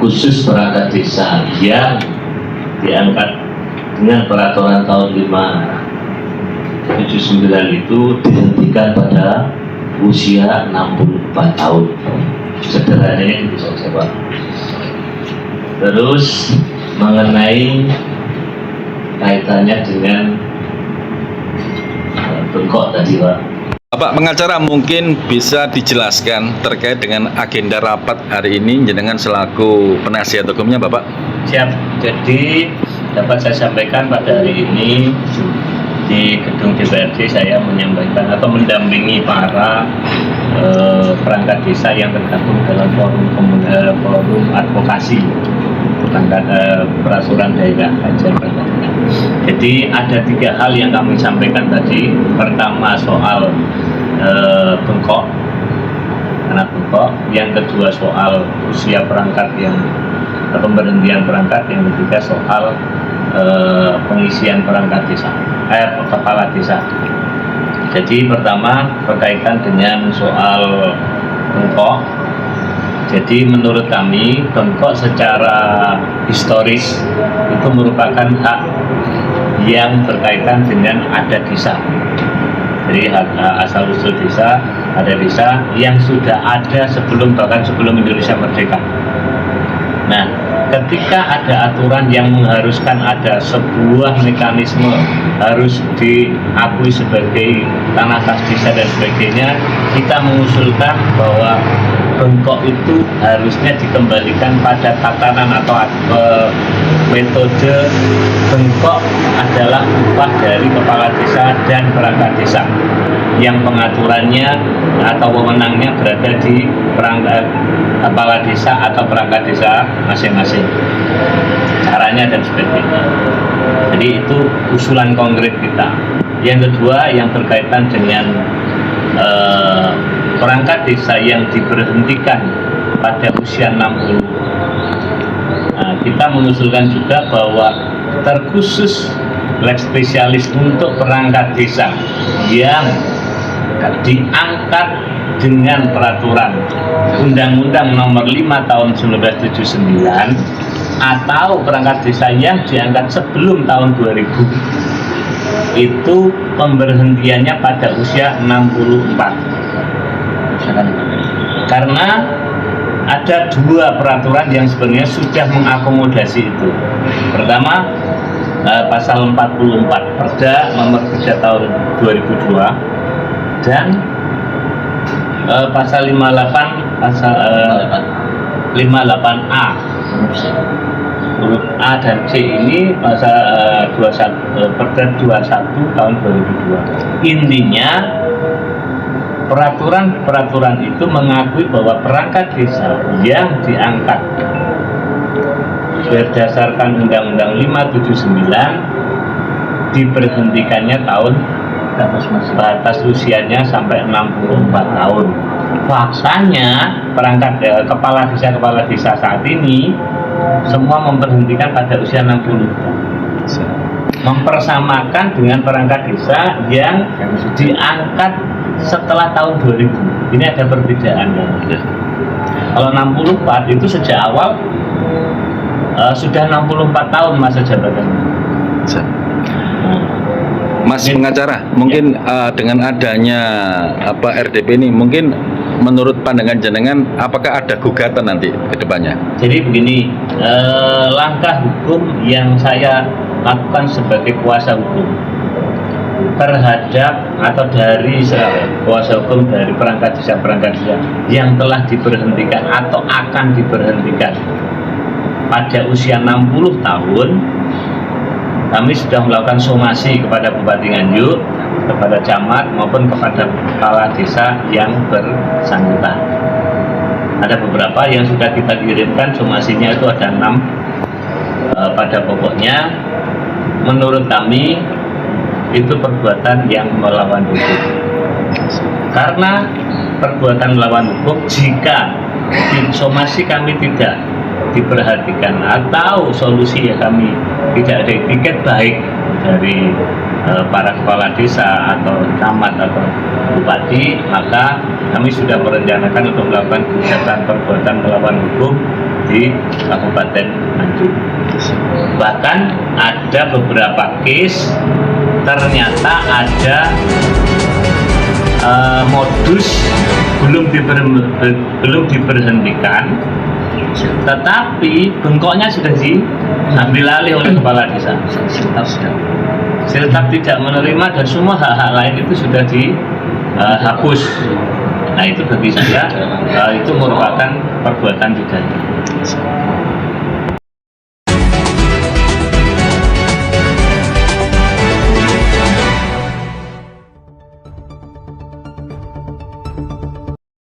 khusus perangkat desa yang diangkat dengan peraturan tahun 579 itu dihentikan pada usia 64 tahun. Sederhananya itu saja, Pak. Terus mengenai kaitannya dengan bengkok tadi, Pak. Bapak pengacara, mungkin bisa dijelaskan terkait dengan agenda rapat hari ini jenengan selaku penasihat hukumnya, Bapak? Siap. Jadi dapat saya sampaikan pada hari ini di gedung DPRD saya menyampaikan atau mendampingi para perangkat desa yang tergabung dalam forum advokasi peraturan daerah Kajian Perangkat Desa. Jadi ada 3 hal yang kami sampaikan tadi. Pertama soal bengkok, anak bengkok. Yang kedua soal usia perangkat yang pemberhentian perangkat. Yang ketiga soal pengisian perangkat desa, kepala desa. Jadi pertama berkaitan dengan soal bengkok. Jadi menurut kami bengkok secara historis itu merupakan hak yang berkaitan dengan adat desa. Jadi hak asal usul desa, ada desa yang sudah ada bahkan sebelum Indonesia merdeka. Nah, ketika ada aturan yang mengharuskan ada sebuah mekanisme harus diakui sebagai tanah khas desa dan sebagainya, kita mengusulkan bahwa bengkok itu harusnya dikembalikan pada tatanan atau metode bengkok adalah upah dari kepala desa dan perangkat desa yang pengaturannya atau wewenangnya berada di perangkat kepala desa atau perangkat desa masing-masing, caranya dan sebagainya. Jadi itu usulan konkret kita. Yang kedua yang berkaitan dengan perangkat desa yang diberhentikan pada usia 60. Nah, kita mengusulkan juga bahwa terkhusus lex spesialis untuk perangkat desa yang diangkat dengan peraturan Undang-Undang Nomor 5 Tahun 1979 atau perangkat desa yang diangkat sebelum tahun 2000, itu pemberhentiannya pada usia 64. Karena ada 2 peraturan yang sebenarnya sudah mengakomodasi itu. Pertama, pasal 44 Perda Nomor 3 Tahun 2002 dan pasal 58A huruf A dan C ini pasal 21 Perda 21 tahun 2002. Intinya peraturan itu mengakui bahwa perangkat desa yang diangkat berdasarkan Undang-Undang 579 diberhentikannya tahun batas usianya sampai 64 tahun. Faktanya perangkat kepala desa saat ini semua memberhentikan pada usia 60, mempersamakan dengan perangkat desa yang diangkat setelah tahun 2000. Ini ada perbedaannya. Kalau 64 itu sejak awal sudah 64 tahun masa jabatannya. Mas pengacara, mungkin dengan adanya RDP ini, mungkin menurut pandangan jenengan apakah ada gugatan nanti ke depannya? Jadi begini, langkah hukum yang saya lakukan sebagai kuasa hukum terhadap atau dari kuasa hukum dari perangkat desa yang telah diberhentikan atau akan diberhentikan pada usia 60 tahun, kami sudah melakukan somasi kepada Bupati Nganjuk, kepada camat maupun kepada kepala desa yang bersangkutan. Ada beberapa yang sudah kita kirimkan, somasinya itu ada 6. Pada pokoknya menurut kami itu perbuatan yang melawan hukum. Karena perbuatan melawan hukum, jika somasi kami tidak diperhatikan atau solusi ya kami tidak ada etiket baik dari para kepala desa atau camat atau bupati, maka kami sudah merencanakan untuk melakukan gugatan perbuatan melawan hukum di Kabupaten Nganjuk. Bahkan ada beberapa case ternyata ada modus belum diberhentikan, tetapi bengkoknya sudah diambil alih oleh kepala desa. Siltap tidak menerima dan semua hak-hak lain itu sudah dihapus. Nah itu bagi saya itu merupakan perbuatan pidana.